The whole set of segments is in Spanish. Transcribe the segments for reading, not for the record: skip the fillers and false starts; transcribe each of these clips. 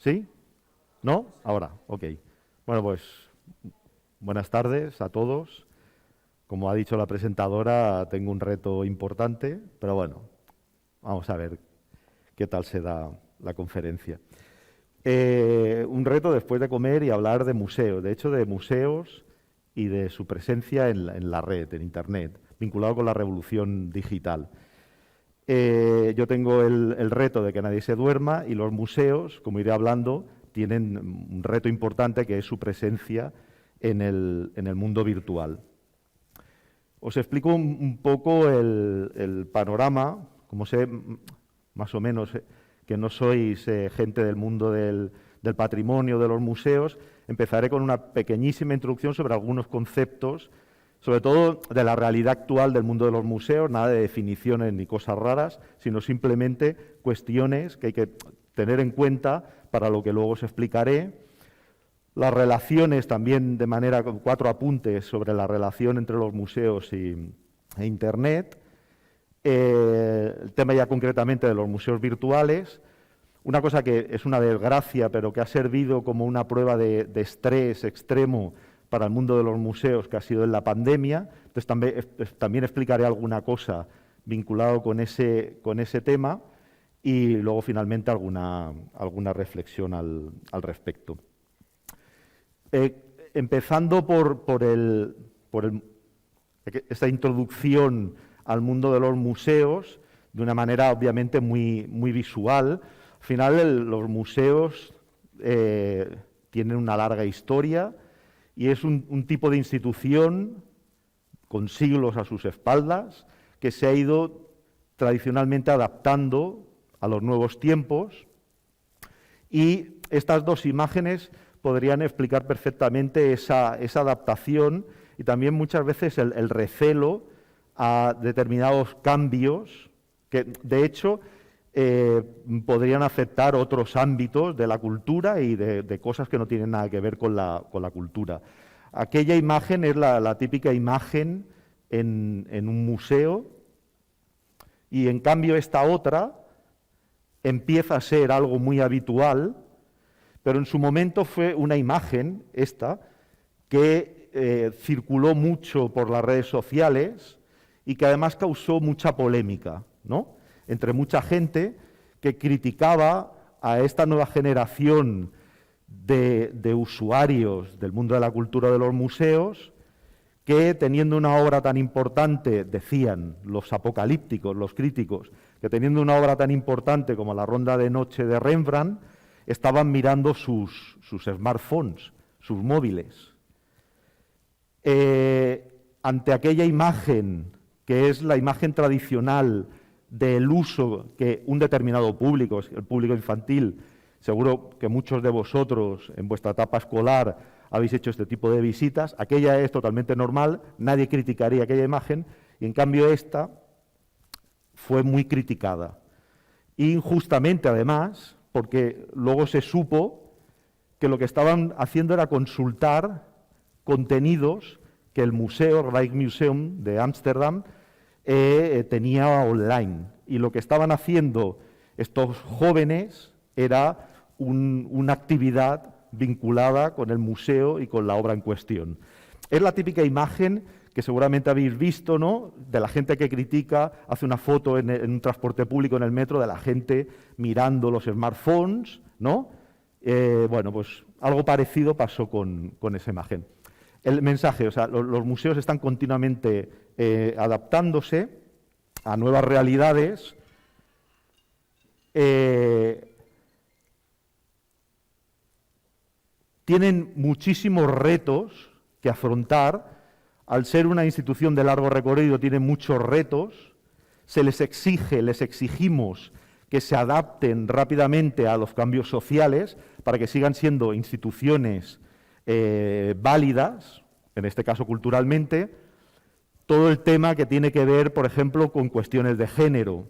¿Sí? ¿No? Ahora, ok. Bueno, pues buenas tardes a todos. Como ha dicho la presentadora, tengo un reto importante, pero bueno, vamos a ver qué tal se da la conferencia. Un reto después de comer y hablar de museos, de hecho de museos y de su presencia en la red, en Internet, vinculado con la revolución digital. Yo tengo el reto de que nadie se duerma y los museos, como iré hablando, tienen un reto importante que es su presencia en el mundo virtual. Os explico un poco el panorama, como sé más o menos que no sois gente del mundo del patrimonio, de los museos, empezaré con una pequeñísima introducción sobre algunos conceptos, sobre todo de la realidad actual del mundo de los museos, nada de definiciones ni cosas raras, sino simplemente cuestiones que hay que tener en cuenta para lo que luego os explicaré. Las relaciones también de manera, con 4 apuntes sobre la relación entre los museos e Internet. El tema ya concretamente de los museos virtuales. Una cosa que es una desgracia, pero que ha servido como una prueba de estrés extremo para el mundo de los museos, que ha sido en la pandemia. Entonces también explicaré alguna cosa vinculado con ese tema y luego finalmente alguna reflexión al respecto. Empezando por esta introducción al mundo de los museos, de una manera obviamente muy visual. Al final los museos tienen una larga historia y es un tipo de institución con siglos a sus espaldas que se ha ido tradicionalmente adaptando a los nuevos tiempos, y estas dos imágenes podrían explicar perfectamente esa adaptación y también muchas veces el recelo a determinados cambios que, de hecho, podrían afectar otros ámbitos de la cultura y de cosas que no tienen nada que ver con la cultura. Aquella imagen es la típica imagen en un museo, y en cambio esta otra empieza a ser algo muy habitual, pero en su momento fue una imagen, esta, que circuló mucho por las redes sociales y que además causó mucha polémica, ¿no?, entre mucha gente que criticaba a esta nueva generación de usuarios del mundo de la cultura de los museos, que teniendo una obra tan importante, decían los apocalípticos, los críticos, que teniendo una obra tan importante como La Ronda de Noche de Rembrandt, estaban mirando sus smartphones, sus móviles. Ante aquella imagen, que es la imagen tradicional del uso que un determinado público, el público infantil, seguro que muchos de vosotros en vuestra etapa escolar habéis hecho este tipo de visitas, aquella es totalmente normal, nadie criticaría aquella imagen, y en cambio esta fue muy criticada. Injustamente además, porque luego se supo que lo que estaban haciendo era consultar contenidos que el museo, Rijksmuseum de Ámsterdam, tenía online. Y lo que estaban haciendo estos jóvenes era una actividad vinculada con el museo y con la obra en cuestión. Es la típica imagen que seguramente habéis visto, ¿no?, de la gente que critica, hace una foto en un transporte público, en el metro, de la gente mirando los smartphones, ¿no? Bueno, pues algo parecido pasó con esa imagen. El mensaje, o sea, los museos están continuamente adaptándose a nuevas realidades, tienen muchísimos retos que afrontar. Al ser una institución de largo recorrido, tienen muchos retos. Se les exigimos que se adapten rápidamente a los cambios sociales para que sigan siendo instituciones válidas, en este caso culturalmente. Todo el tema que tiene que ver, por ejemplo, con cuestiones de género.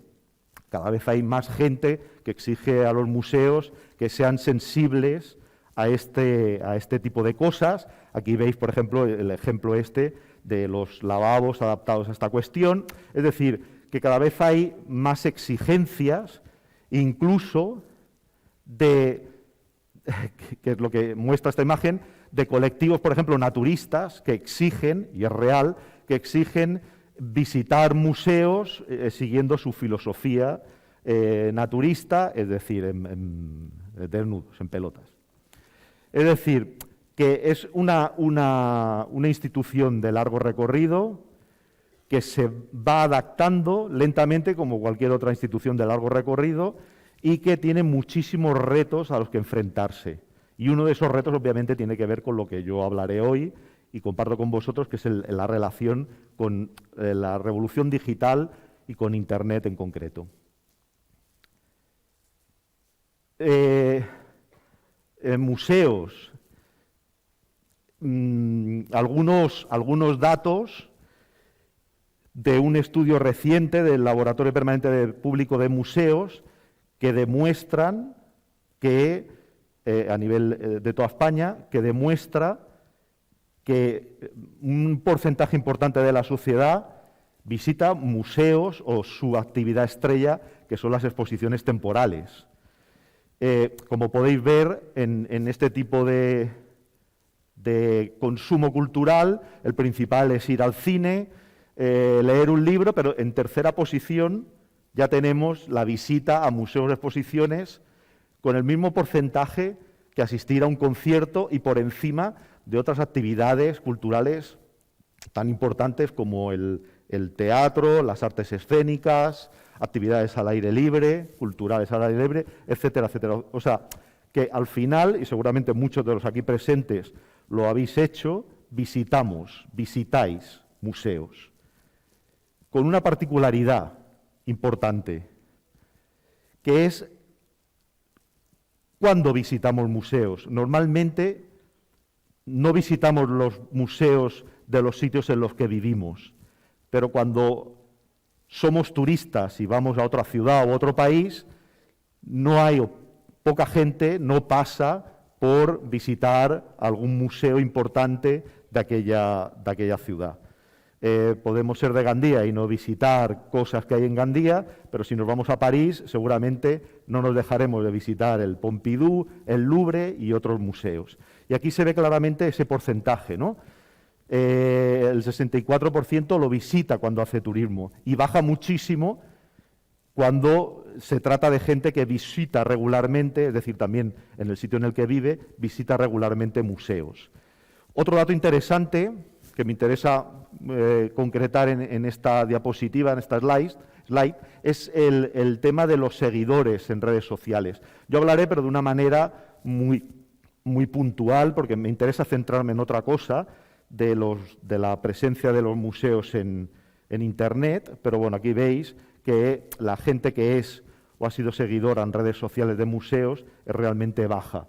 Cada vez hay más gente que exige a los museos que sean sensibles a este tipo de cosas. Aquí veis, por ejemplo, el ejemplo de los lavabos adaptados a esta cuestión. Es decir, que cada vez hay más exigencias, incluso de que es lo que muestra esta imagen, de colectivos, por ejemplo, naturistas, que exigen, y es real, que exigen visitar museos siguiendo su filosofía naturista, es decir, desnudos, en pelotas. Es decir, que es una institución de largo recorrido que se va adaptando lentamente como cualquier otra institución de largo recorrido y que tiene muchísimos retos a los que enfrentarse. Y uno de esos retos obviamente tiene que ver con lo que yo hablaré hoy y comparto con vosotros, que es la relación con la revolución digital y con Internet en concreto. Museos. Algunos datos de un estudio reciente del Laboratorio Permanente Público de Museos que demuestran que, a nivel de toda España, que demuestra que un porcentaje importante de la sociedad visita museos o su actividad estrella, que son las exposiciones temporales. Como podéis ver, en este tipo de consumo cultural, el principal es ir al cine, leer un libro, pero en tercera posición ya tenemos la visita a museos de exposiciones con el mismo porcentaje que asistir a un concierto y por encima de otras actividades culturales tan importantes como el teatro, las artes escénicas, actividades al aire libre, culturales al aire libre, etcétera, etcétera. O sea, que al final, y seguramente muchos de los aquí presentes lo habéis hecho, visitáis museos, con una particularidad importante, que es cuando visitamos museos. Normalmente no visitamos los museos de los sitios en los que vivimos, pero cuando somos turistas y vamos a otra ciudad u otro país, poca gente no pasa por visitar algún museo importante de aquella ciudad. Podemos ser de Gandía y no visitar cosas que hay en Gandía, pero si nos vamos a París, seguramente no nos dejaremos de visitar el Pompidou, el Louvre y otros museos. Y aquí se ve claramente ese porcentaje, ¿no? El 64% lo visita cuando hace turismo y baja muchísimo cuando se trata de gente que visita regularmente, es decir, también en el sitio en el que vive, visita regularmente museos. Otro dato interesante que me interesa concretar en esta diapositiva, en esta slide, es el tema de los seguidores en redes sociales. Yo hablaré, pero de una manera muy puntual, porque me interesa centrarme en otra cosa, de la presencia de los museos en Internet, pero bueno, aquí veis que la gente que es o ha sido seguidora en redes sociales de museos es realmente baja,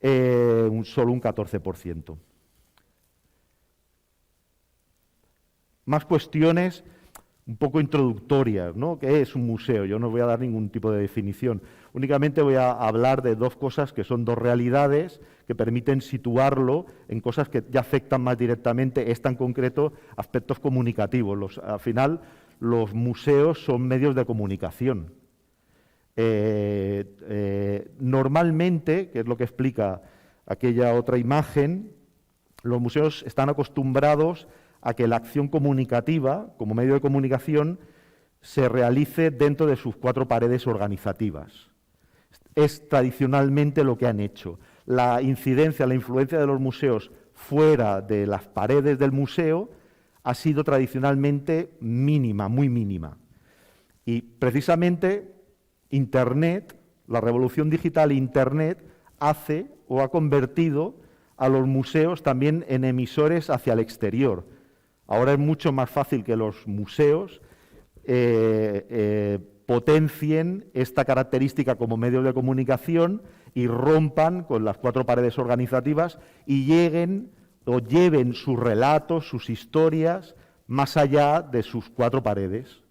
solo un 14%. Más cuestiones un poco introductorias, ¿no? ¿Qué es un museo? Yo no voy a dar ningún tipo de definición. Únicamente voy a hablar de dos cosas que son dos realidades que permiten situarlo en cosas que ya afectan más directamente, en concreto, aspectos comunicativos. Al final, los museos son medios de comunicación. Normalmente, que es lo que explica aquella otra imagen, los museos están acostumbrados a que la acción comunicativa, como medio de comunicación, se realice dentro de sus cuatro paredes organizativas. Es tradicionalmente lo que han hecho. La incidencia, la influencia de los museos fuera de las paredes del museo ha sido tradicionalmente mínima, muy mínima. Y precisamente Internet, la revolución digital e Internet, hace o ha convertido a los museos también en emisores hacia el exterior. Ahora es mucho más fácil que los museos potencien esta característica como medios de comunicación y rompan con las cuatro paredes organizativas y lleven sus relatos, sus historias, más allá de sus cuatro paredes.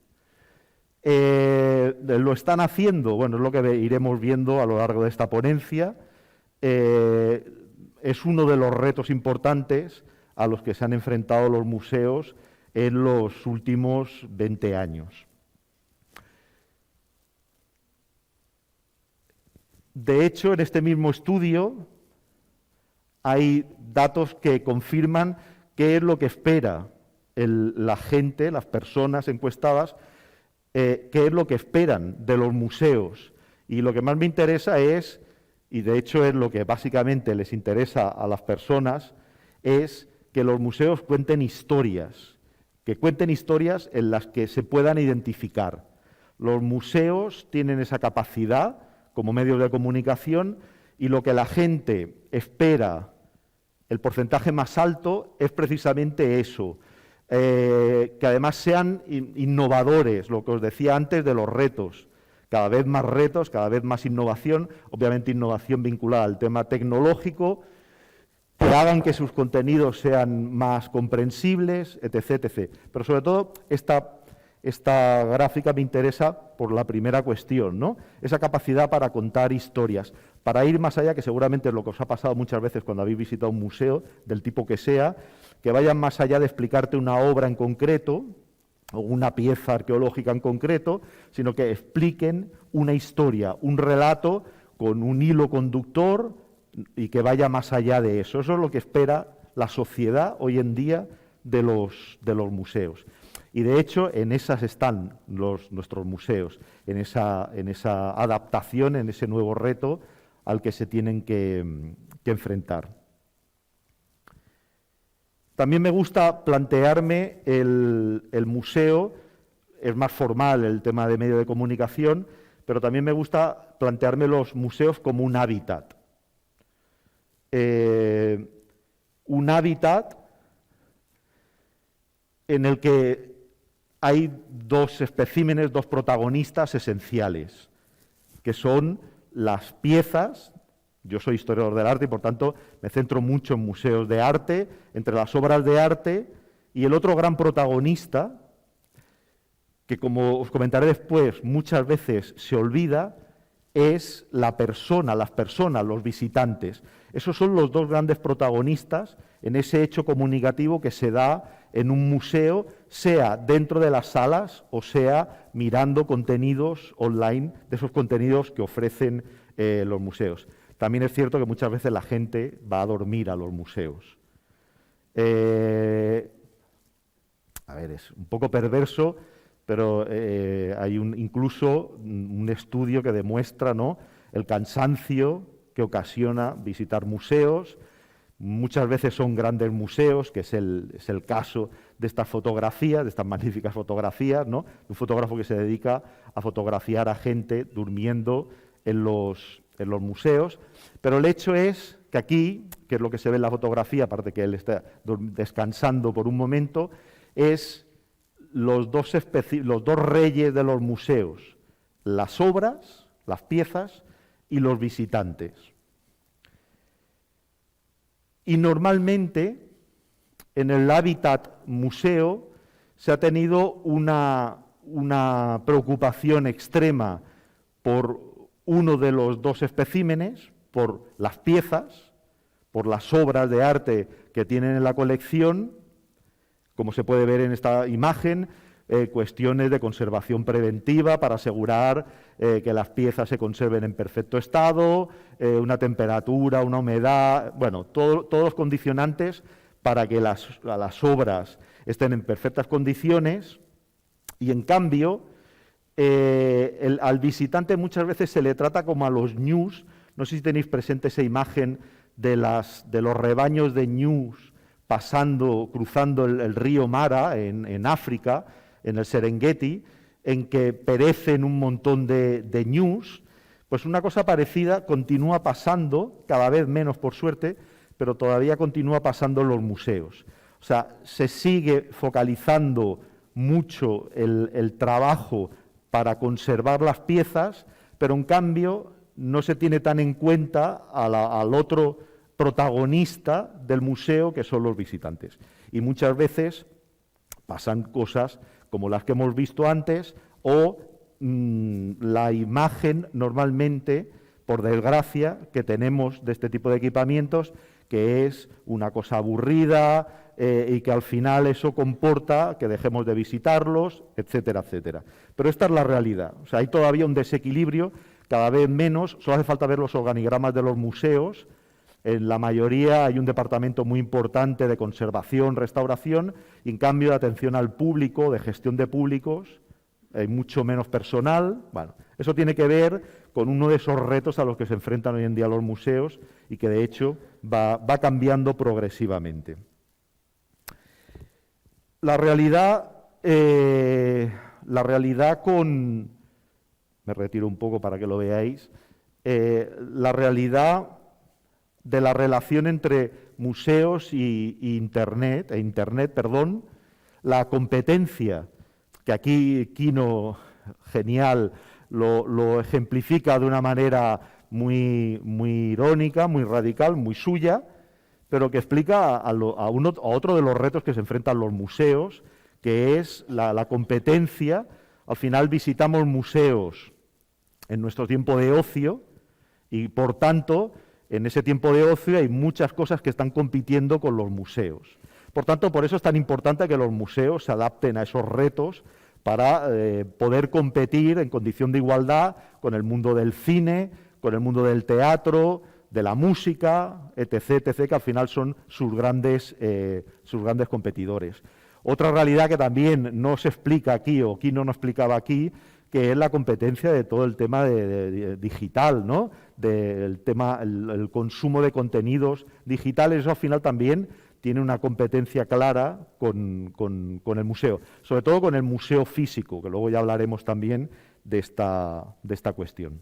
¿Lo están haciendo? Bueno, es lo que iremos viendo a lo largo de esta ponencia. Es uno de los retos importantes a los que se han enfrentado los museos en los últimos 20 años. De hecho, en este mismo estudio hay datos que confirman qué es lo que espera la gente, las personas encuestadas, qué es lo que esperan de los museos. Y lo que más me interesa es, y de hecho es lo que básicamente les interesa a las personas, es que los museos cuenten historias, en las que se puedan identificar. Los museos tienen esa capacidad como medios de comunicación y lo que la gente espera, el porcentaje más alto, es precisamente eso, que además sean innovadores, lo que os decía antes de los retos, cada vez más retos, cada vez más innovación, obviamente innovación vinculada al tema tecnológico, que hagan que sus contenidos sean más comprensibles, etc., etc. Pero sobre todo esta gráfica me interesa por la primera cuestión, ¿no? Esa capacidad para contar historias, para ir más allá, que seguramente es lo que os ha pasado muchas veces cuando habéis visitado un museo, del tipo que sea, que vayan más allá de explicarte una obra en concreto o una pieza arqueológica en concreto, sino que expliquen una historia, un relato con un hilo conductor y que vaya más allá de eso. Eso es lo que espera la sociedad hoy en día de los museos. Y de hecho en esas están nuestros museos, en esa adaptación, en ese nuevo reto al que se tienen que enfrentar. También me gusta plantearme el museo, es más formal el tema de medio de comunicación, pero también me gusta plantearme los museos como un hábitat. Un hábitat en el que hay dos especímenes, dos protagonistas esenciales, que son las piezas. Yo soy historiador del arte y, por tanto, me centro mucho en museos de arte, entre las obras de arte, y el otro gran protagonista, que como os comentaré después, muchas veces se olvida, es la persona, las personas, los visitantes. Esos son los dos grandes protagonistas en ese hecho comunicativo que se da en un museo, sea dentro de las salas o sea mirando contenidos online, de esos contenidos que ofrecen los museos. También es cierto que muchas veces la gente va a dormir a los museos. A ver, es un poco perverso, pero hay incluso un estudio que demuestra, ¿no?, el cansancio que ocasiona visitar museos. Muchas veces son grandes museos, que es el caso de estas fotografías, de estas magníficas fotografías, ¿no?, un fotógrafo que se dedica a fotografiar a gente durmiendo en los museos, pero el hecho es que aquí, que es lo que se ve en la fotografía, aparte que él está descansando por un momento, es los dos reyes de los museos, las obras, las piezas y los visitantes. Y normalmente en el hábitat museo se ha tenido una preocupación extrema por uno de los dos especímenes, por las piezas, por las obras de arte que tienen en la colección, como se puede ver en esta imagen, cuestiones de conservación preventiva para asegurar que las piezas se conserven en perfecto estado, una temperatura, una humedad, bueno, todos los condicionantes para que las obras estén en perfectas condiciones, y en cambio al visitante muchas veces se le trata como a los ñus. No sé si tenéis presente esa imagen de los rebaños de ñus cruzando el río Mara en África, en el Serengeti, en que perecen un montón de ñus. Pues una cosa parecida continúa pasando, cada vez menos por suerte, pero todavía continúa pasando en los museos. O sea, se sigue focalizando mucho el trabajo para conservar las piezas, pero en cambio no se tiene tan en cuenta al otro protagonista del museo, que son los visitantes. Y muchas veces pasan cosas como las que hemos visto antes, o la imagen normalmente, por desgracia, que tenemos de este tipo de equipamientos, que es una cosa aburrida y que al final eso comporta que dejemos de visitarlos, etcétera, etcétera. Pero esta es la realidad. O sea, hay todavía un desequilibrio cada vez menos, solo hace falta ver los organigramas de los museos. En la mayoría hay un departamento muy importante de conservación, restauración, y en cambio de atención al público, de gestión de públicos, hay mucho menos personal. Bueno, eso tiene que ver con uno de esos retos a los que se enfrentan hoy en día los museos y que de hecho va cambiando progresivamente. La realidad con... Me retiro un poco para que lo veáis. La realidad de la relación entre museos e Internet, la competencia, que aquí Quino, genial, lo ejemplifica de una manera muy irónica, muy radical, muy suya, pero que explica a otro de los retos que se enfrentan los museos, que es la competencia. Al final visitamos museos en nuestro tiempo de ocio y, por tanto, en ese tiempo de ocio hay muchas cosas que están compitiendo con los museos. Por tanto, por eso es tan importante que los museos se adapten a esos retos para poder competir en condición de igualdad con el mundo del cine, con el mundo del teatro, de la música, etc., que al final son sus grandes competidores. Otra realidad que también no se explica aquí, o Quino no explicaba aquí, que es la competencia de todo el tema de digital, ¿no? Del tema, el consumo de contenidos digitales. Eso al final también tiene una competencia clara con el museo, sobre todo con el museo físico, que luego ya hablaremos también de esta cuestión.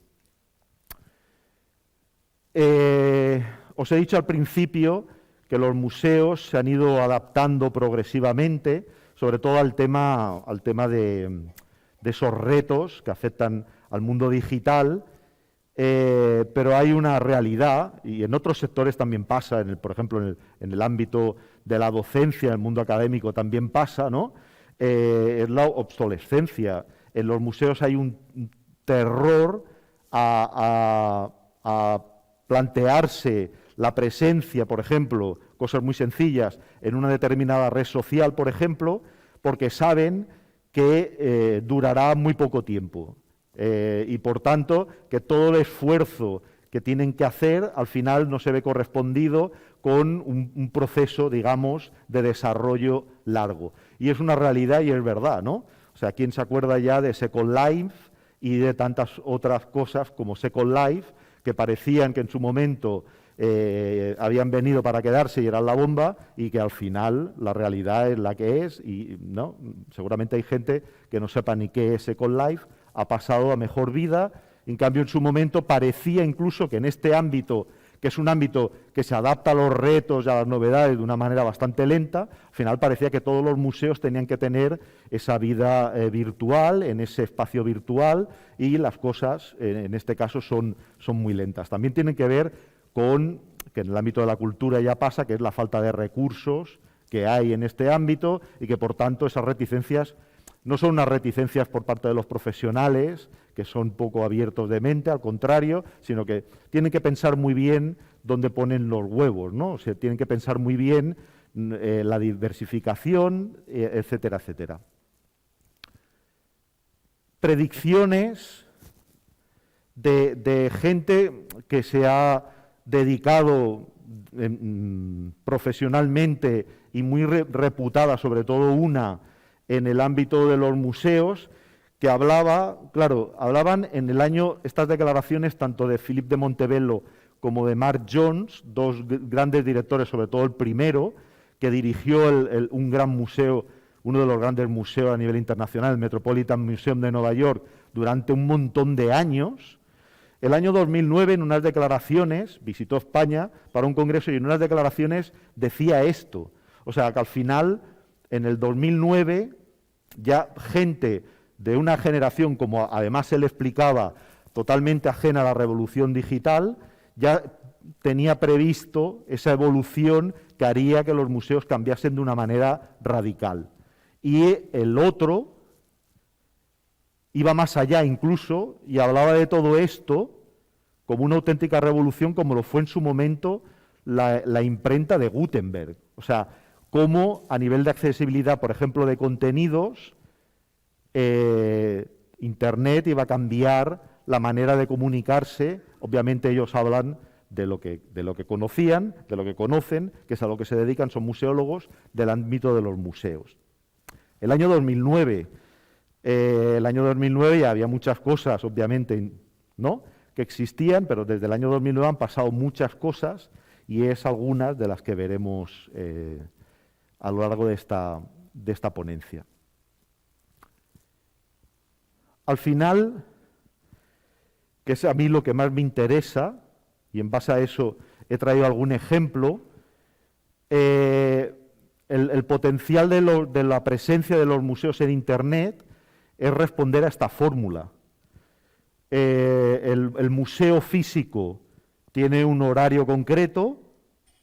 Os he dicho al principio que los museos se han ido adaptando progresivamente, sobre todo al tema de esos retos que afectan al mundo digital, pero hay una realidad, y en otros sectores también pasa, por ejemplo, en el ámbito de la docencia, en el mundo académico también pasa, ¿no? Es la obsolescencia. En los museos hay un terror a plantearse la presencia, por ejemplo, cosas muy sencillas, en una determinada red social, por ejemplo, porque saben que durará muy poco tiempo y, por tanto, que todo el esfuerzo que tienen que hacer al final no se ve correspondido con un proceso, digamos, de desarrollo largo. Y es una realidad y es verdad, ¿no? O sea, ¿quién se acuerda ya de Second Life y de tantas otras cosas como Second Life, que parecían que en su momento habían venido para quedarse y eran la bomba, y que al final la realidad es la que es? Y no, seguramente hay gente que no sepa ni qué es Second Life, ha pasado a mejor vida. En cambio, en su momento parecía incluso que en este ámbito, que es un ámbito que se adapta a los retos y a las novedades de una manera bastante lenta, al final parecía que todos los museos tenían que tener esa vida virtual, en ese espacio virtual, y las cosas, en este caso, son muy lentas. También tienen que ver con, que en el ámbito de la cultura ya pasa, que es la falta de recursos que hay en este ámbito, y que, por tanto, esas reticencias no son unas reticencias por parte de los profesionales, que son poco abiertos de mente, al contrario, sino que tienen que pensar muy bien dónde ponen los huevos, ¿no? O sea, tienen que pensar muy bien la diversificación, etcétera, etcétera. Predicciones de gente que se ha dedicado profesionalmente y muy reputada, sobre todo una en el ámbito de los museos, que hablaban en el año, estas declaraciones tanto de Philippe de Montebello como de Mark Jones, dos grandes directores, sobre todo el primero, que dirigió un gran museo, uno de los grandes museos a nivel internacional, el Metropolitan Museum de Nueva York, durante un montón de años. El año 2009, en unas declaraciones, visitó España para un congreso y en unas declaraciones decía esto. O sea, que al final, en el 2009, ya gente de una generación, como además él explicaba, totalmente ajena a la revolución digital, ya tenía previsto esa evolución que haría que los museos cambiasen de una manera radical. Y el otro iba más allá incluso y hablaba de todo esto como una auténtica revolución, como lo fue en su momento la imprenta de Gutenberg. O sea, cómo a nivel de accesibilidad, por ejemplo, de contenidos, Internet iba a cambiar la manera de comunicarse. Obviamente ellos hablan de lo que conocían, de lo que conocen, que es a lo que se dedican, son museólogos del ámbito de los museos. El año 2009 ya había muchas cosas, obviamente, ¿no?, que existían, pero desde el año 2009 han pasado muchas cosas y es algunas de las que veremos a lo largo de esta ponencia. Al final, que es a mí lo que más me interesa, y en base a eso he traído algún ejemplo, el potencial de la presencia de los museos en Internet es responder a esta fórmula. El museo físico tiene un horario concreto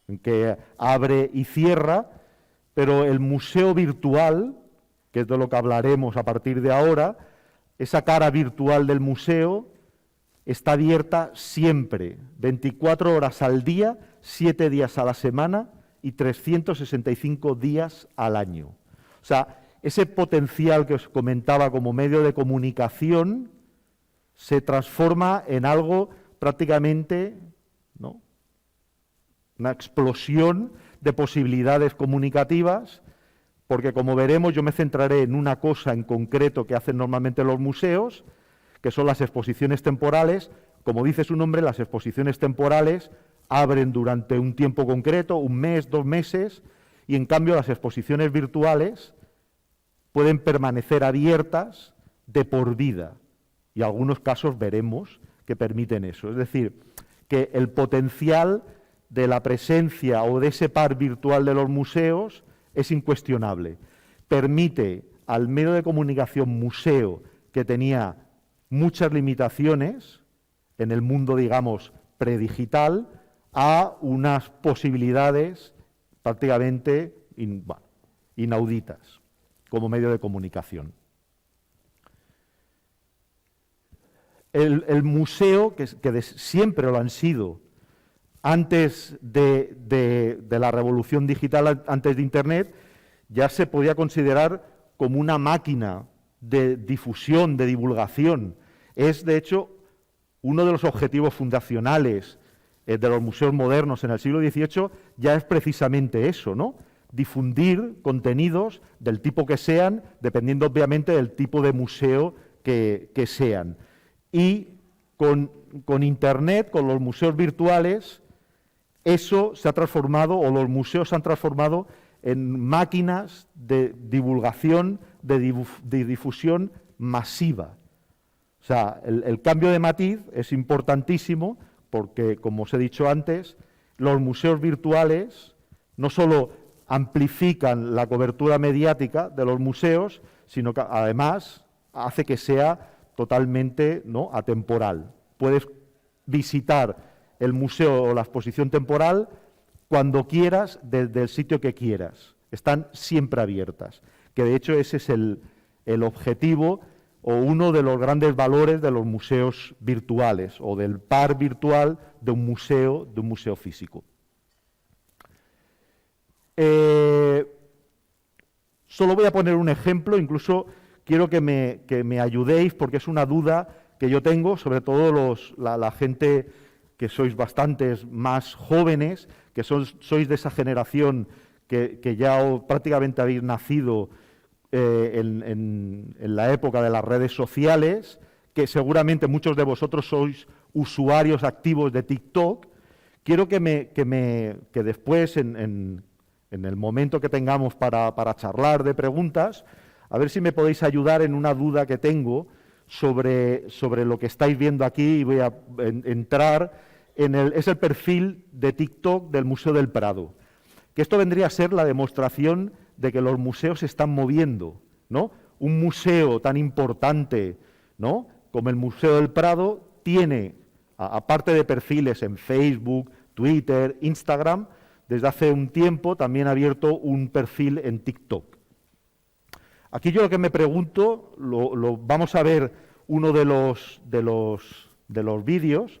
en que abre y cierra, pero el museo virtual, que es de lo que hablaremos a partir de ahora, esa cara virtual del museo está abierta siempre, 24 horas al día, 7 días a la semana y 365 días al año. O sea, ese potencial que os comentaba como medio de comunicación se transforma en algo prácticamente, ¿no?, una explosión de posibilidades comunicativas, porque como veremos yo me centraré en una cosa en concreto que hacen normalmente los museos, que son las exposiciones temporales. Como dice su nombre, las exposiciones temporales abren durante un tiempo concreto, un mes, 2 meses, y en cambio las exposiciones virtuales pueden permanecer abiertas de por vida. Y algunos casos veremos que permiten eso. Es decir, que el potencial de la presencia o de ese par virtual de los museos es incuestionable. Permite al medio de comunicación museo, que tenía muchas limitaciones en el mundo, digamos, predigital, a unas posibilidades prácticamente inauditas como medio de comunicación. El museo, que siempre lo han sido, antes de la revolución digital, antes de Internet, ya se podía considerar como una máquina de difusión, de divulgación. Es, de hecho, uno de los objetivos fundacionales de los museos modernos en el siglo XVIII, ya es precisamente eso, ¿no? Difundir contenidos del tipo que sean, dependiendo obviamente del tipo de museo que sean. Y con Internet, con los museos virtuales, eso se ha transformado, o los museos se han transformado en máquinas de divulgación, de difusión masiva. O sea, el cambio de matiz es importantísimo porque, como os he dicho antes, los museos virtuales no solo amplifican la cobertura mediática de los museos, sino que además hace que sea totalmente, ¿no?, atemporal. Puedes visitar el museo o la exposición temporal cuando quieras, desde el sitio que quieras. Están siempre abiertas, que de hecho ese es el objetivo o uno de los grandes valores de los museos virtuales o del par virtual de un museo físico. Solo voy a poner un ejemplo, incluso quiero que me ayudéis porque es una duda que yo tengo, sobre todo la gente que sois bastantes más jóvenes, que sois de esa generación que ya prácticamente habéis nacido en la época de las redes sociales, que seguramente muchos de vosotros sois usuarios activos de TikTok. Quiero que después, en el momento que tengamos para charlar de preguntas, a ver si me podéis ayudar en una duda que tengo sobre lo que estáis viendo aquí, y voy a entrar es el perfil de TikTok del Museo del Prado. Que esto vendría a ser la demostración de que los museos se están moviendo, ¿no? Un museo tan importante, ¿no?, como el Museo del Prado tiene, aparte de perfiles en Facebook, Twitter, Instagram, desde hace un tiempo también ha abierto un perfil en TikTok. Aquí yo lo que me pregunto, vamos a ver uno de los vídeos,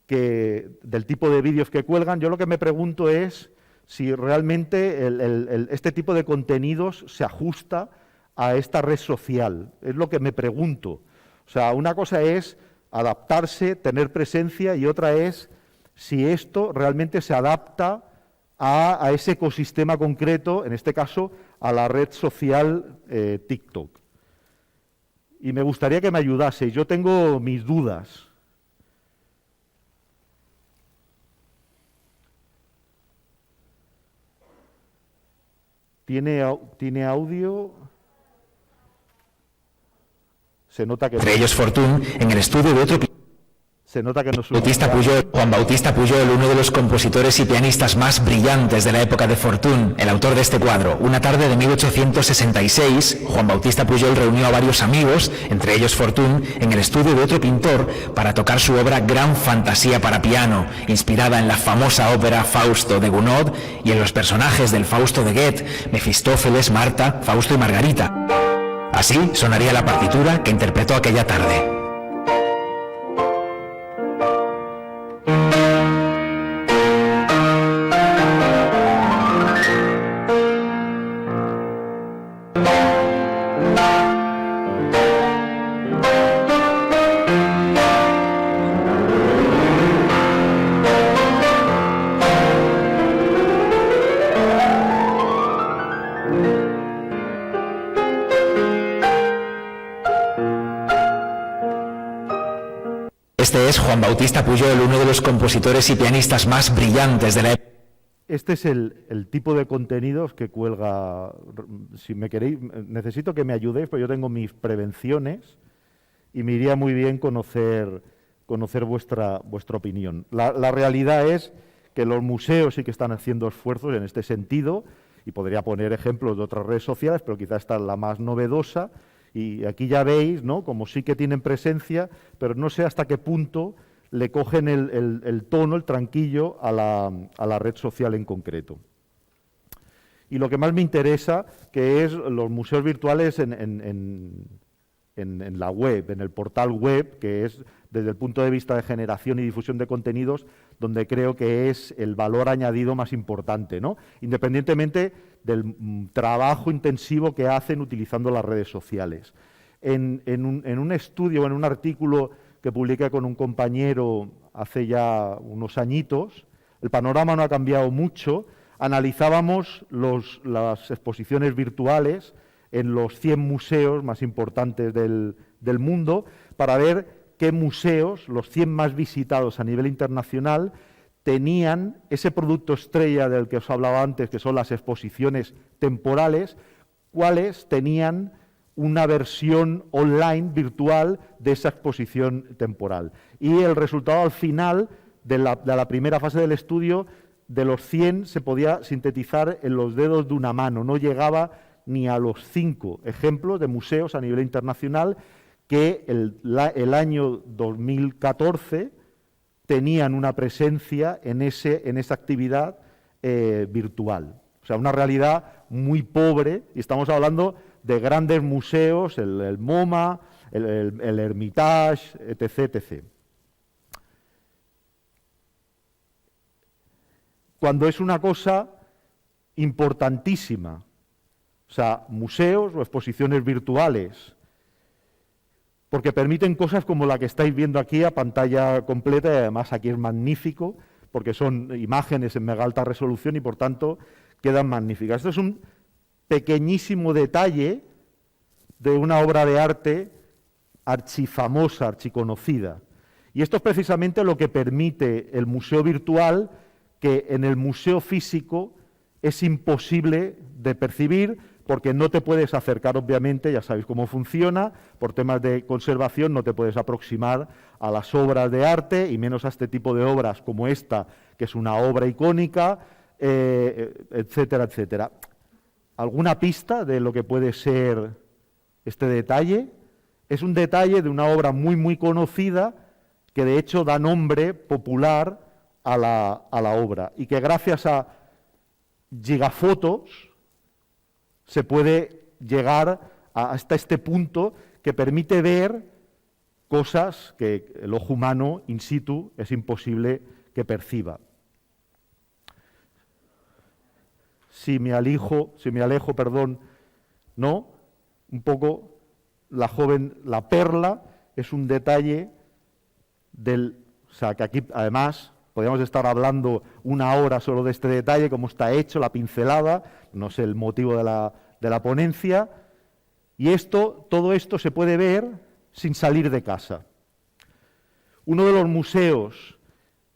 del tipo de vídeos que cuelgan. Yo lo que me pregunto es si realmente este tipo de contenidos se ajusta a esta red social. Es lo que me pregunto. O sea, una cosa es adaptarse, tener presencia, y otra es si esto realmente se adapta a ese ecosistema concreto, en este caso a la red social TikTok. Y me gustaría que me ayudase. Yo tengo mis dudas. ¿Tiene audio? Se nota que... Entre ellos Fortuny, en el estudio de otro... Se nota que no Juan Bautista Pujol, uno de los compositores y pianistas más brillantes de la época de Fortuny, el autor de este cuadro. Una tarde de 1866, Juan Bautista Pujol reunió a varios amigos, entre ellos Fortuny, en el estudio de otro pintor para tocar su obra Gran Fantasía para piano, inspirada en la famosa ópera Fausto de Gounod y en los personajes del Fausto de Goethe, Mefistófeles, Marta, Fausto y Margarita. Así sonaría la partitura que interpretó aquella tarde. Este es Juan Bautista Pujol, uno de los compositores y pianistas más brillantes de la época. Este es el tipo de contenidos que cuelga. Si me queréis, necesito que me ayudéis, porque yo tengo mis prevenciones y me iría muy bien conocer vuestra opinión. La realidad es que los museos sí que están haciendo esfuerzos en este sentido, y podría poner ejemplos de otras redes sociales, pero quizás esta es la más novedosa. Y aquí ya veis, ¿no?, como sí que tienen presencia, pero no sé hasta qué punto le cogen el tono, el tranquillo a la red social en concreto. Y lo que más me interesa, que es los museos virtuales en la web, en el portal web, que es desde el punto de vista de generación y difusión de contenidos, donde creo que es el valor añadido más importante, ¿no?, independientemente del trabajo intensivo que hacen utilizando las redes sociales. En un estudio, en un artículo que publiqué con un compañero hace ya unos añitos, el panorama no ha cambiado mucho, analizábamos las exposiciones virtuales en los 100 museos más importantes del mundo para ver qué museos, los 100 más visitados a nivel internacional, tenían ese producto estrella del que os hablaba antes, que son las exposiciones temporales, cuáles tenían una versión online, virtual, de esa exposición temporal. Y el resultado al final de la primera fase del estudio, de los 100 se podía sintetizar en los dedos de una mano, no llegaba ni a los 5 ejemplos de museos a nivel internacional que el año 2014 tenían una presencia en esa actividad virtual. O sea, una realidad muy pobre, y estamos hablando de grandes museos, el MoMA, el Hermitage, etc., etc. Cuando es una cosa importantísima, o sea, museos o exposiciones virtuales, porque permiten cosas como la que estáis viendo aquí a pantalla completa, y además aquí es magnífico, porque son imágenes en mega alta resolución y por tanto quedan magníficas. Esto es un pequeñísimo detalle de una obra de arte archifamosa, archiconocida. Y esto es precisamente lo que permite el museo virtual, que en el museo físico es imposible de percibir, porque no te puedes acercar, obviamente, ya sabéis cómo funciona, por temas de conservación no te puedes aproximar a las obras de arte, y menos a este tipo de obras como esta, que es una obra icónica, etcétera, etcétera. ¿Alguna pista de lo que puede ser este detalle? Es un detalle de una obra muy, muy conocida, que de hecho da nombre popular a la obra, y que gracias a gigafotos se puede llegar hasta este punto que permite ver cosas que el ojo humano in situ es imposible que perciba. Si me alejo, ¿no? Un poco la perla es un detalle o sea, que aquí además podríamos estar hablando una hora solo de este detalle, cómo está hecho, la pincelada, no sé el motivo de la ponencia, y todo esto se puede ver sin salir de casa. Uno de los museos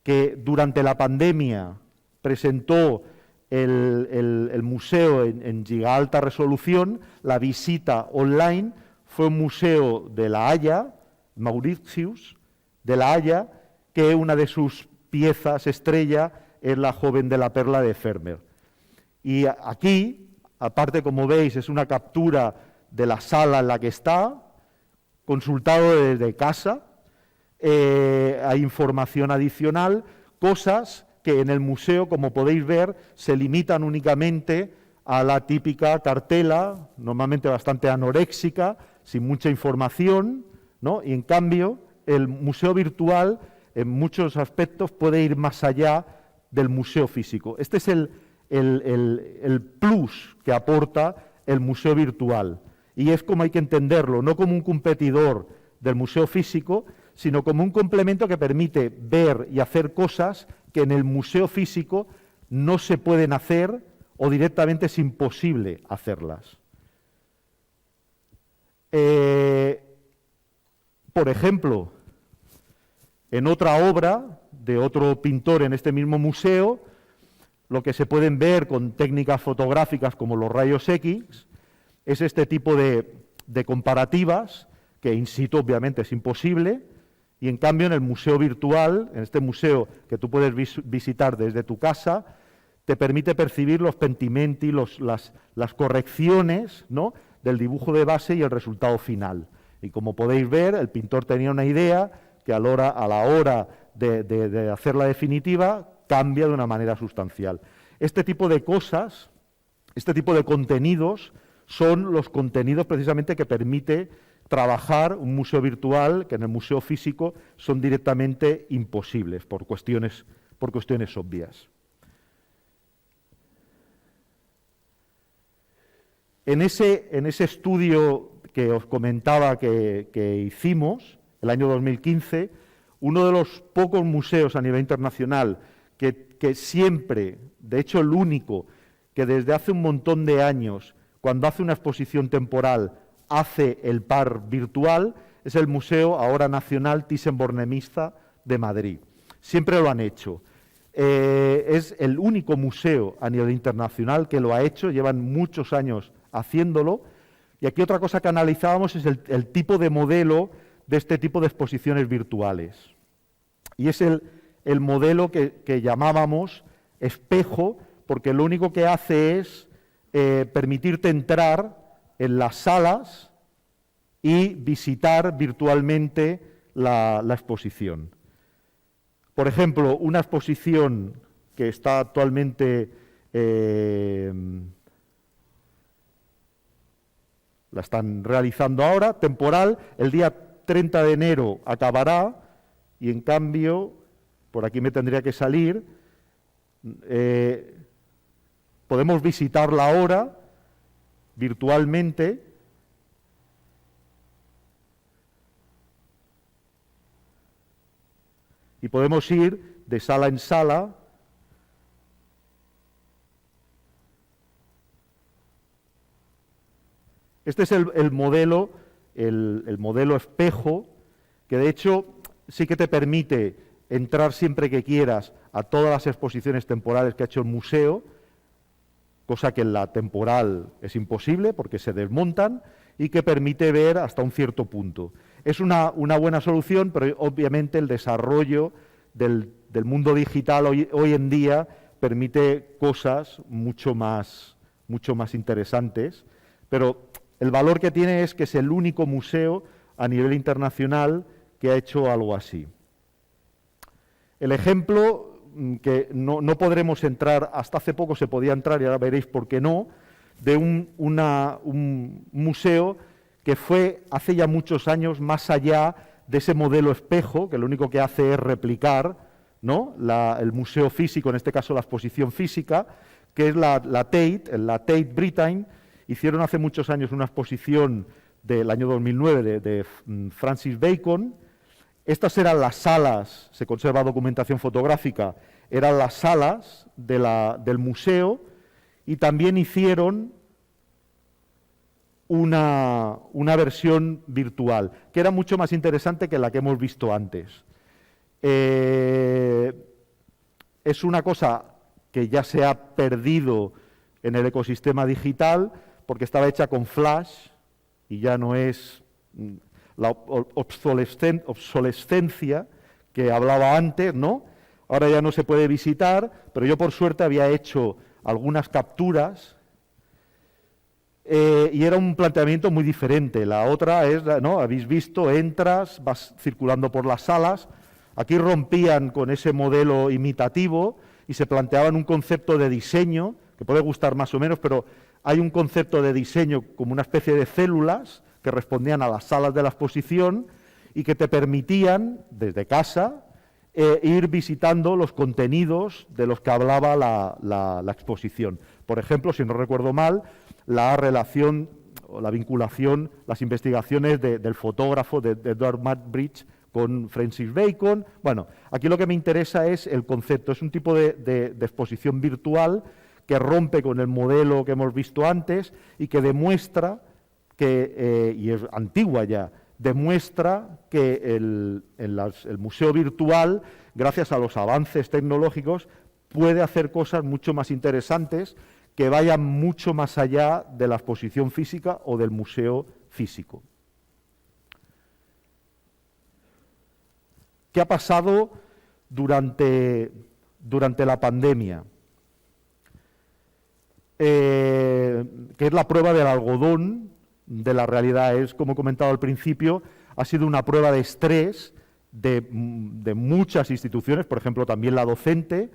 que durante la pandemia presentó el museo en giga alta resolución, la visita online, fue un museo de La Haya, Mauritius, de La Haya, que una de sus piezas estrella es la joven de la perla de Vermeer. Y aquí, aparte, como veis, es una captura de la sala en la que está, consultado desde casa. Hay información adicional, cosas que en el museo, como podéis ver, se limitan únicamente a la típica cartela, normalmente bastante anoréxica, sin mucha información, ¿no? Y en cambio, el museo virtual, en muchos aspectos, puede ir más allá del museo físico. Este es el plus que aporta el museo virtual. Y es como hay que entenderlo, no como un competidor del museo físico, sino como un complemento que permite ver y hacer cosas que en el museo físico no se pueden hacer o directamente es imposible hacerlas. Por ejemplo, en otra obra de otro pintor en este mismo museo, lo que se pueden ver con técnicas fotográficas como los rayos X es este tipo de comparativas, que in situ obviamente es imposible, y en cambio en el museo virtual, en este museo que tú puedes visitar desde tu casa, te permite percibir los pentimenti, las correcciones, ¿no?, del dibujo de base y el resultado final. Y como podéis ver, el pintor tenía una idea que a la hora de hacer la definitiva cambia de una manera sustancial. Este tipo de cosas, este tipo de contenidos, son los contenidos precisamente que permite trabajar un museo virtual, que en el museo físico son directamente imposibles por cuestiones obvias. En ese estudio que os comentaba que hicimos, el año 2015, uno de los pocos museos a nivel internacional que siempre, de hecho el único, que desde hace un montón de años, cuando hace una exposición temporal, hace el par virtual, es el Museo ahora Nacional Thyssen-Bornemisza de Madrid. Siempre lo han hecho. Es el único museo a nivel internacional que lo ha hecho, llevan muchos años haciéndolo. Y aquí otra cosa que analizábamos es el tipo de modelo de este tipo de exposiciones virtuales. Y es el modelo que llamábamos espejo, porque lo único que hace es permitirte entrar en las salas y visitar virtualmente la exposición. Por ejemplo, una exposición que está actualmente, la están realizando ahora, temporal, el día 30 de enero acabará, y en cambio, por aquí me tendría que salir, podemos visitarla ahora, virtualmente, y podemos ir de sala en sala. Este es el modelo espejo, que de hecho sí que te permite entrar siempre que quieras a todas las exposiciones temporales que ha hecho el museo, cosa que en la temporal es imposible porque se desmontan, y que permite ver hasta un cierto punto. Es una buena solución, pero obviamente el desarrollo del mundo digital hoy en día permite cosas mucho más interesantes, pero el valor que tiene es que es el único museo a nivel internacional que ha hecho algo así. El ejemplo, que no podremos entrar, hasta hace poco se podía entrar y ahora veréis por qué no, de un museo que fue hace ya muchos años más allá de ese modelo espejo, que lo único que hace es replicar, ¿no?, el museo físico, en este caso la exposición física, que es la Tate Britain. Hicieron hace muchos años una exposición del año 2009 de Francis Bacon, Estas eran las salas, se conserva documentación fotográfica, eran las salas del museo, y también hicieron una versión virtual, que era mucho más interesante que la que hemos visto antes. Es una cosa que ya se ha perdido en el ecosistema digital, porque estaba hecha con Flash, y ya no es la obsolescencia que hablaba antes, ¿no? Ahora ya no se puede visitar, pero yo por suerte había hecho algunas capturas y era un planteamiento muy diferente. La otra es, ¿no? Habéis visto, entras, vas circulando por las salas. Aquí rompían con ese modelo imitativo y se planteaban un concepto de diseño, que puede gustar más o menos, pero hay un concepto de diseño como una especie de células que respondían a las salas de la exposición y que te permitían, desde casa, ir visitando los contenidos de los que hablaba la exposición. Por ejemplo, si no recuerdo mal, la relación o la vinculación, las investigaciones del fotógrafo de Edward Muybridge con Francis Bacon. Bueno, aquí lo que me interesa es el concepto. Es un tipo de exposición virtual que rompe con el modelo que hemos visto antes y que demuestra que, y es antigua ya, demuestra que el museo virtual, gracias a los avances tecnológicos, puede hacer cosas mucho más interesantes que vayan mucho más allá de la exposición física o del museo físico. ¿Qué ha pasado durante la pandemia? Que es la prueba del algodón de la realidad. Es, como he comentado al principio, ha sido una prueba de estrés de muchas instituciones, por ejemplo, también la docente.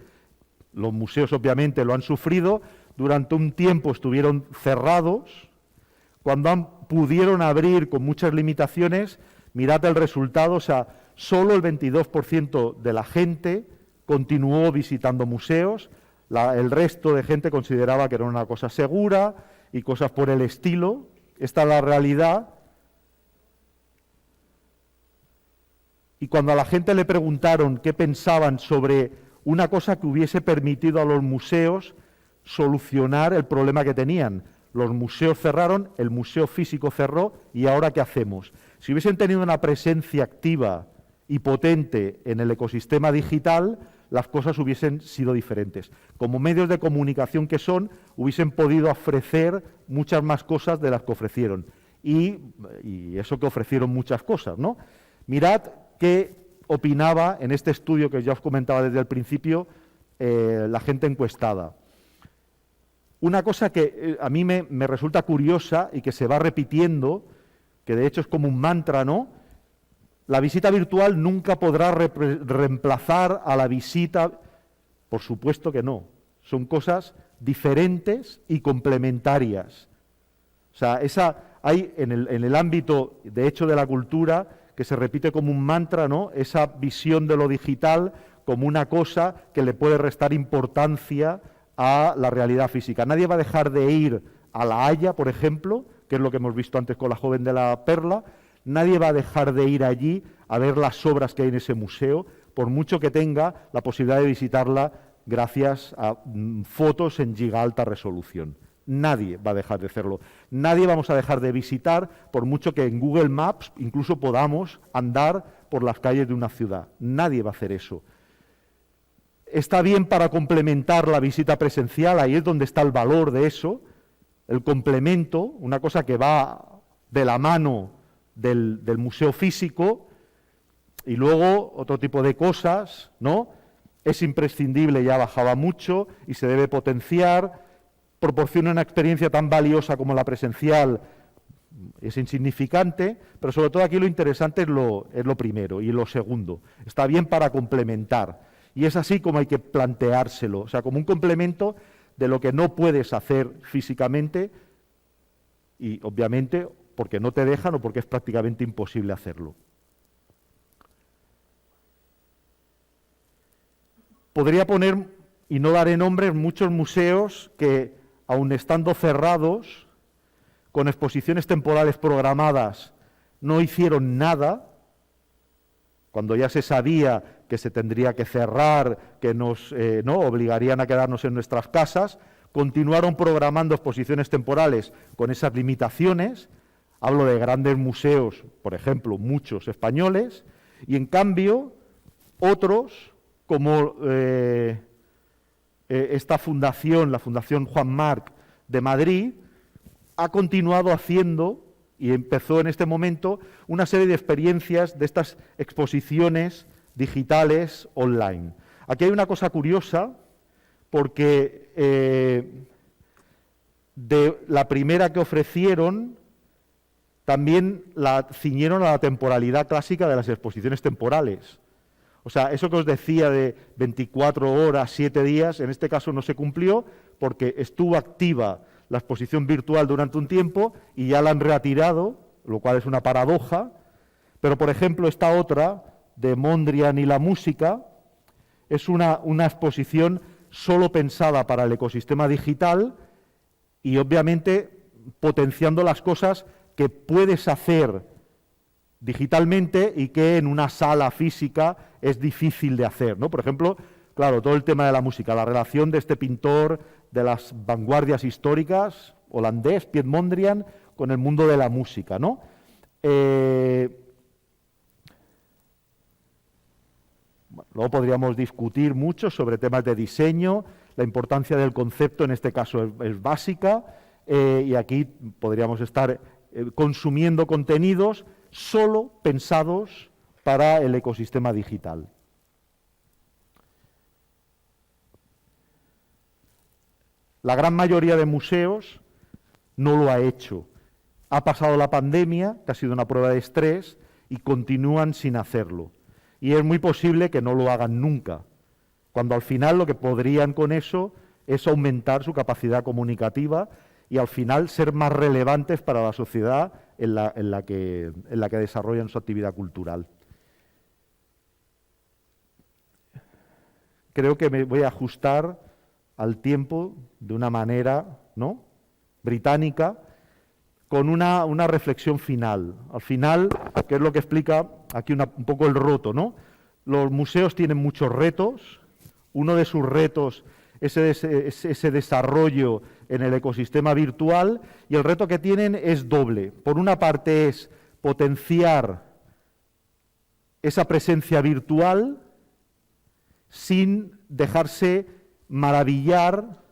Los museos, obviamente, lo han sufrido. Durante un tiempo estuvieron cerrados. Cuando pudieron abrir con muchas limitaciones, mirad el resultado, o sea, solo el 22% de la gente continuó visitando museos. El resto de gente consideraba que era una cosa segura y cosas por el estilo. Esta es la realidad. Y cuando a la gente le preguntaron qué pensaban sobre una cosa que hubiese permitido a los museos solucionar el problema que tenían. Los museos cerraron, el museo físico cerró, ¿y ahora qué hacemos? Si hubiesen tenido una presencia activa y potente en el ecosistema digital, las cosas hubiesen sido diferentes. Como medios de comunicación que son, hubiesen podido ofrecer muchas más cosas de las que ofrecieron. Y eso que ofrecieron muchas cosas, ¿no? Mirad qué opinaba en este estudio que ya os comentaba desde el principio la gente encuestada. Una cosa que a mí me resulta curiosa y que se va repitiendo, que de hecho es como un mantra, ¿no? La visita virtual nunca podrá reemplazar a la visita. Por supuesto que no. Son cosas diferentes y complementarias. O sea, hay en el ámbito, de hecho, de la cultura, que se repite como un mantra, ¿no? Esa visión de lo digital como una cosa que le puede restar importancia a la realidad física. Nadie va a dejar de ir a La Haya, por ejemplo, que es lo que hemos visto antes con la joven de la Perla. Nadie va a dejar de ir allí a ver las obras que hay en ese museo, por mucho que tenga la posibilidad de visitarla gracias a fotos en giga alta resolución. Nadie va a dejar de hacerlo. Nadie vamos a dejar de visitar, por mucho que en Google Maps incluso podamos andar por las calles de una ciudad. Nadie va a hacer eso. Está bien para complementar la visita presencial, ahí es donde está el valor de eso, el complemento, una cosa que va de la mano del museo físico, y luego otro tipo de cosas, ¿no? Es imprescindible, ya bajaba mucho y se debe potenciar, proporciona una experiencia tan valiosa como la presencial, es insignificante, pero sobre todo aquí lo interesante es lo primero y lo segundo. Está bien para complementar, y es así como hay que planteárselo, o sea, como un complemento de lo que no puedes hacer físicamente y, obviamente, porque no te dejan o porque es prácticamente imposible hacerlo. Podría poner, y no daré nombres, muchos museos que, aun estando cerrados, con exposiciones temporales programadas, no hicieron nada cuando ya se sabía que se tendría que cerrar, que nos ¿no? obligarían a quedarnos en nuestras casas, continuaron programando exposiciones temporales con esas limitaciones. Hablo de grandes museos, por ejemplo, muchos españoles, y en cambio otros, como esta fundación, la Fundación Juan Marc de Madrid, ha continuado haciendo, y empezó en este momento, una serie de experiencias de estas exposiciones digitales online. Aquí hay una cosa curiosa, porque de la primera que ofrecieron, también la ciñeron a la temporalidad clásica de las exposiciones temporales. O sea, eso que os decía de 24 horas, 7 días, en este caso no se cumplió porque estuvo activa la exposición virtual durante un tiempo y ya la han retirado, lo cual es una paradoja. Pero, por ejemplo, esta otra, de Mondrian y la música, es una exposición solo pensada para el ecosistema digital y, obviamente, potenciando las cosas que puedes hacer digitalmente y que en una sala física es difícil de hacer, ¿no? Por ejemplo, claro, todo el tema de la música, la relación de este pintor de las vanguardias históricas, holandés, Piet Mondrian, con el mundo de la música, ¿no? Luego podríamos discutir mucho sobre temas de diseño, la importancia del concepto en este caso es básica, y aquí podríamos estar consumiendo contenidos solo pensados para el ecosistema digital. La gran mayoría de museos no lo ha hecho. Ha pasado la pandemia, que ha sido una prueba de estrés, y continúan sin hacerlo. Y es muy posible que no lo hagan nunca, cuando al final lo que podrían con eso es aumentar su capacidad comunicativa y al final ser más relevantes para la sociedad en la que desarrollan su actividad cultural. Creo que me voy a ajustar al tiempo de una manera, ¿no?, británica, con una reflexión final. Al final, que es lo que explica aquí un poco el roto, ¿no? Los museos tienen muchos retos. Uno de sus retos es ese desarrollo en el ecosistema virtual, y el reto que tienen es doble. Por una parte es potenciar esa presencia virtual sin dejarse maravillar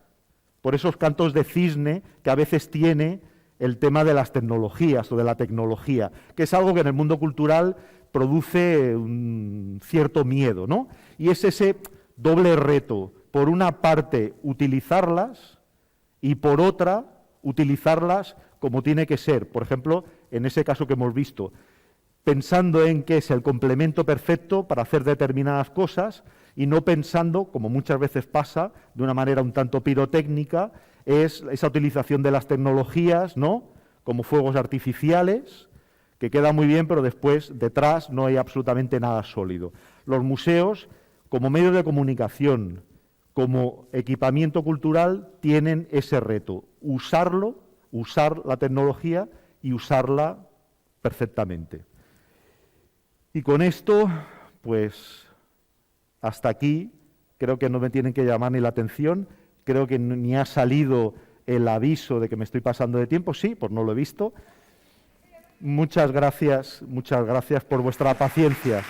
por esos cantos de cisne que a veces tiene el tema de las tecnologías o de la tecnología, que es algo que en el mundo cultural produce un cierto miedo, ¿no? Y es ese doble reto, por una parte utilizarlas y por otra utilizarlas como tiene que ser. Por ejemplo, en ese caso que hemos visto, pensando en que es el complemento perfecto para hacer determinadas cosas y no pensando, como muchas veces pasa, de una manera un tanto pirotécnica, es esa utilización de las tecnologías, ¿no?, como fuegos artificiales, que queda muy bien, pero después detrás no hay absolutamente nada sólido. Los museos, como medio de comunicación, como equipamiento cultural, tienen ese reto, usar la tecnología y usarla perfectamente. Y con esto, pues, hasta aquí. Creo que no me tienen que llamar ni la atención, creo que ni ha salido el aviso de que me estoy pasando de tiempo. Sí, pues no lo he visto. Muchas gracias por vuestra paciencia.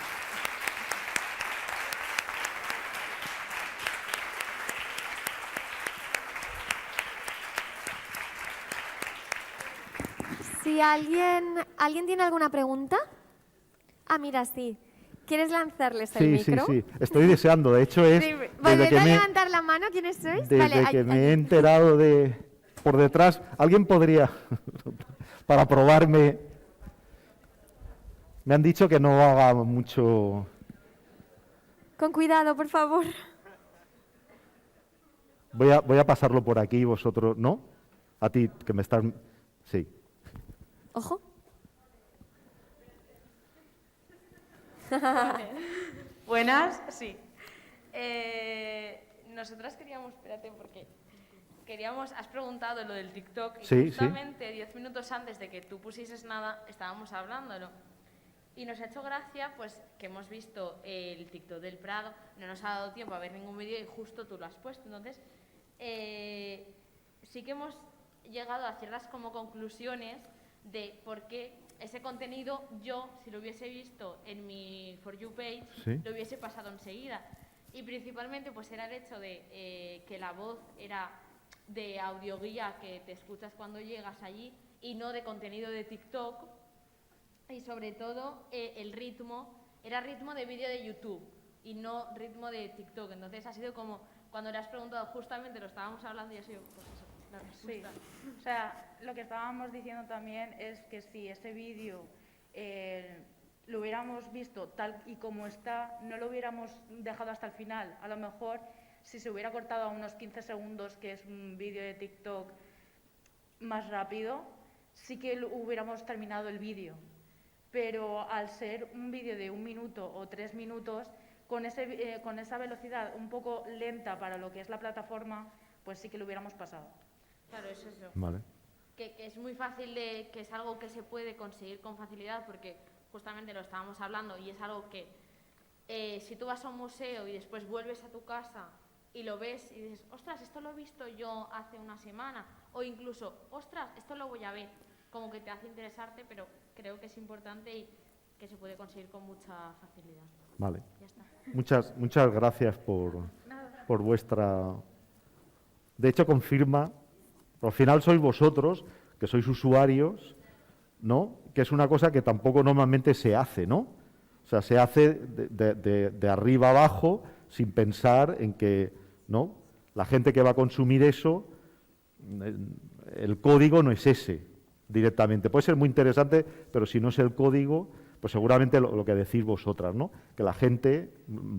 Si alguien tiene alguna pregunta. Ah, mira, sí. ¿Quieres lanzarles el micro? Sí. Estoy deseando. De hecho, es... Sí. Volved a levantar la mano. ¿Quiénes sois? Desde que me he enterado de... Por detrás, ¿alguien podría, para probarme? Me han dicho que no haga mucho... Con cuidado, por favor. Voy a pasarlo por aquí, vosotros, ¿no? A ti, que me estás... Sí. Ojo. Buenas, sí. Nosotras queríamos, espérate, porque has preguntado lo del TikTok y Sí, justamente 10 minutos antes de que tú pusieses nada, estábamos hablándolo. Y nos ha hecho gracia, pues, que hemos visto el TikTok del Prado, no nos ha dado tiempo a ver ningún vídeo y justo tú lo has puesto. Entonces, sí que hemos llegado a ciertas como conclusiones de por qué ese contenido yo, si lo hubiese visto en mi For You page, Sí. lo hubiese pasado enseguida. Y principalmente pues era el hecho de que la voz era de audioguía que te escuchas cuando llegas allí y no de contenido de TikTok. Y sobre todo el ritmo era ritmo de vídeo de YouTube y no ritmo de TikTok. Entonces ha sido como cuando le has preguntado, justamente lo estábamos hablando y ha sido pues eso, la respuesta. Sí, o sea, lo que estábamos diciendo también es que si ese vídeo lo hubiéramos visto tal y como está, no lo hubiéramos dejado hasta el final. A lo mejor, si se hubiera cortado a unos 15 segundos, que es un vídeo de TikTok más rápido, sí que hubiéramos terminado el vídeo. Pero al ser un vídeo de 1 minuto o 3 minutos, con esa velocidad un poco lenta para lo que es la plataforma, pues sí que lo hubiéramos pasado. Claro, es eso. Vale. Que es muy fácil, que es algo que se puede conseguir con facilidad porque justamente lo estábamos hablando y es algo que si tú vas a un museo y después vuelves a tu casa y lo ves y dices, ostras, esto lo he visto yo hace una semana, o incluso, ostras, esto lo voy a ver, como que te hace interesarte, pero creo que es importante y que se puede conseguir con mucha facilidad. Vale. Ya está. Muchas gracias por vuestra... De hecho, confirma, al final sois vosotros, que sois usuarios, ¿no? Que es una cosa que tampoco normalmente se hace, ¿no? O sea, se hace de arriba abajo sin pensar en que, ¿no? La gente que va a consumir eso, el código no es ese directamente. Puede ser muy interesante, pero si no es el código, pues seguramente lo que decís vosotras, ¿no? Que la gente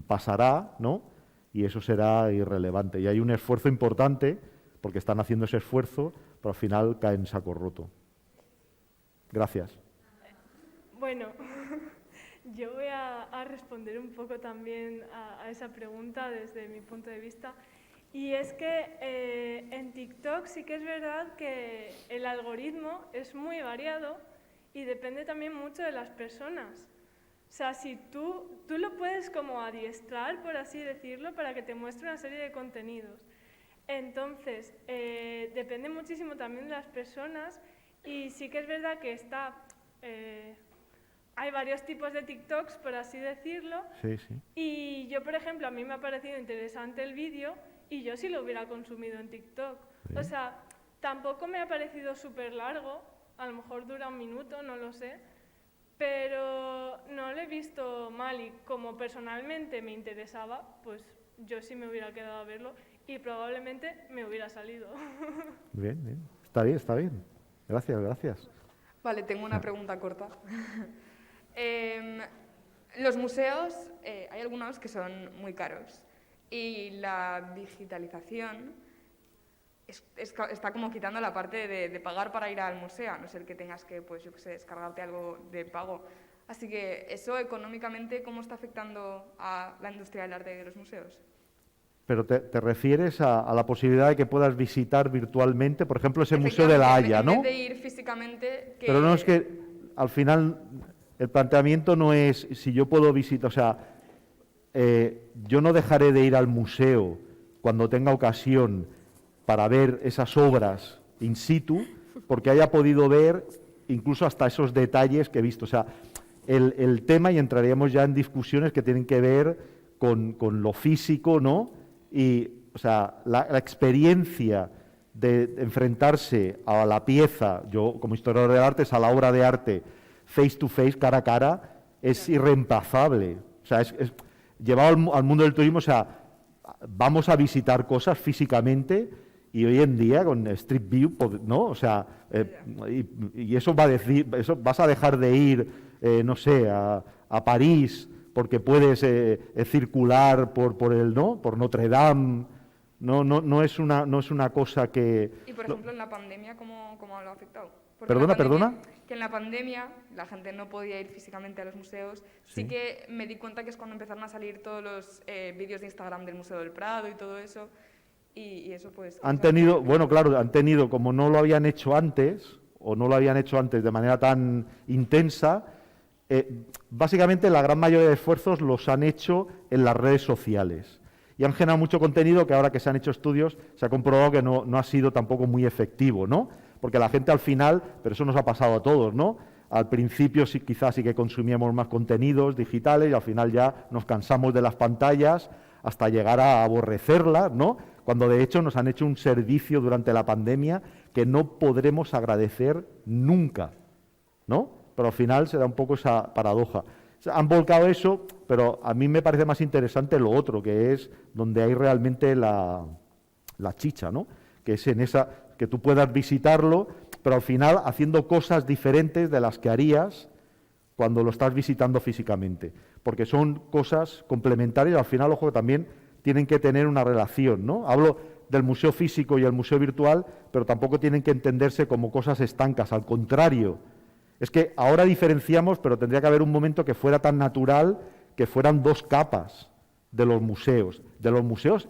pasará, ¿no? Y eso será irrelevante. Y hay un esfuerzo importante, porque están haciendo ese esfuerzo, pero al final cae en saco roto. Gracias. Bueno, yo voy a responder un poco también a esa pregunta desde mi punto de vista. Y es que en TikTok sí que es verdad que el algoritmo es muy variado y depende también mucho de las personas. O sea, si tú lo puedes como adiestrar, por así decirlo, para que te muestre una serie de contenidos. Entonces, depende muchísimo también de las personas y sí que es verdad que hay varios tipos de TikToks, por así decirlo. Sí, sí. Y yo, por ejemplo, a mí me ha parecido interesante el vídeo y yo sí lo hubiera consumido en TikTok. Bien. O sea, tampoco me ha parecido súper largo, a lo mejor dura 1 minuto, no lo sé, pero no lo he visto mal y como personalmente me interesaba, pues yo sí me hubiera quedado a verlo y probablemente me hubiera salido. Bien, bien. Está bien, está bien. Gracias, gracias. Vale, tengo una pregunta corta. Los museos, hay algunos que son muy caros y la digitalización está como quitando la parte de pagar para ir al museo, a no ser que tengas que, pues yo qué sé, descargarte algo de pago. Así que eso económicamente, ¿cómo está afectando a la industria del arte de los museos? Pero te refieres a la posibilidad de que puedas visitar virtualmente, por ejemplo, ese Museo de la Haya, ¿no? En vez de ir físicamente... Pero no es que, al final, el planteamiento no es si yo puedo visitar, o sea, yo no dejaré de ir al museo cuando tenga ocasión para ver esas obras in situ, porque haya podido ver incluso hasta esos detalles que he visto. O sea, el tema, y entraríamos ya en discusiones que tienen que ver con lo físico, ¿no? Y, o sea, la experiencia de enfrentarse a la pieza, yo como historiador del arte, a la obra de arte face to face, cara a cara, es irreemplazable. O sea, es llevado al mundo del turismo, o sea, vamos a visitar cosas físicamente y hoy en día con Street View, ¿no? O sea, y eso va a decir, eso vas a dejar de ir, no sé, a París porque puedes circular por el, ¿no? Por Notre Dame. No es una cosa que... Y, por ejemplo, en la pandemia, ¿cómo lo ha afectado? Porque perdona. Que en la pandemia la gente no podía ir físicamente a los museos. Sí que me di cuenta que es cuando empezaron a salir todos los vídeos de Instagram del Museo del Prado y todo eso. Y eso pues... Han tenido, bueno, claro, como no lo habían hecho antes, o no lo habían hecho antes de manera tan intensa, básicamente la gran mayoría de esfuerzos los han hecho en las redes sociales y han generado mucho contenido que ahora que se han hecho estudios se ha comprobado que no ha sido tampoco muy efectivo, ¿no? Porque la gente al final, pero eso nos ha pasado a todos, ¿no? Al principio sí, quizás sí que consumíamos más contenidos digitales y al final ya nos cansamos de las pantallas hasta llegar a aborrecerlas, ¿no? Cuando de hecho nos han hecho un servicio durante la pandemia que no podremos agradecer nunca, ¿no? Pero al final se da un poco esa paradoja. Han volcado eso, pero a mí me parece más interesante lo otro, que es donde hay realmente la chicha, ¿no? Que es en esa, que tú puedas visitarlo, pero al final haciendo cosas diferentes de las que harías cuando lo estás visitando físicamente, porque son cosas complementarias, al final, ojo, que también tienen que tener una relación, ¿no? Hablo del museo físico y el museo virtual, pero tampoco tienen que entenderse como cosas estancas, al contrario. Es que ahora diferenciamos, pero tendría que haber un momento que fuera tan natural que fueran dos capas de los museos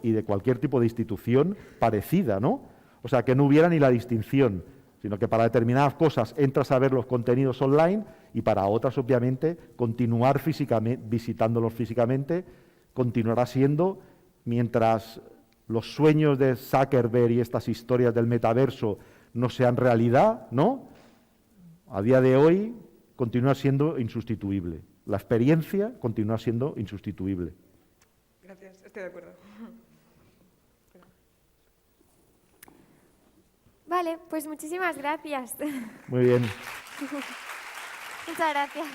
y de cualquier tipo de institución parecida, ¿no? O sea, que no hubiera ni la distinción, sino que para determinadas cosas entras a ver los contenidos online y para otras, obviamente, continuar físicamente, visitándolos físicamente, continuará siendo, mientras los sueños de Zuckerberg y estas historias del metaverso no sean realidad, ¿no? A día de hoy continúa siendo insustituible. La experiencia continúa siendo insustituible. Gracias, estoy de acuerdo. Vale, pues muchísimas gracias. Muy bien. Muchas gracias.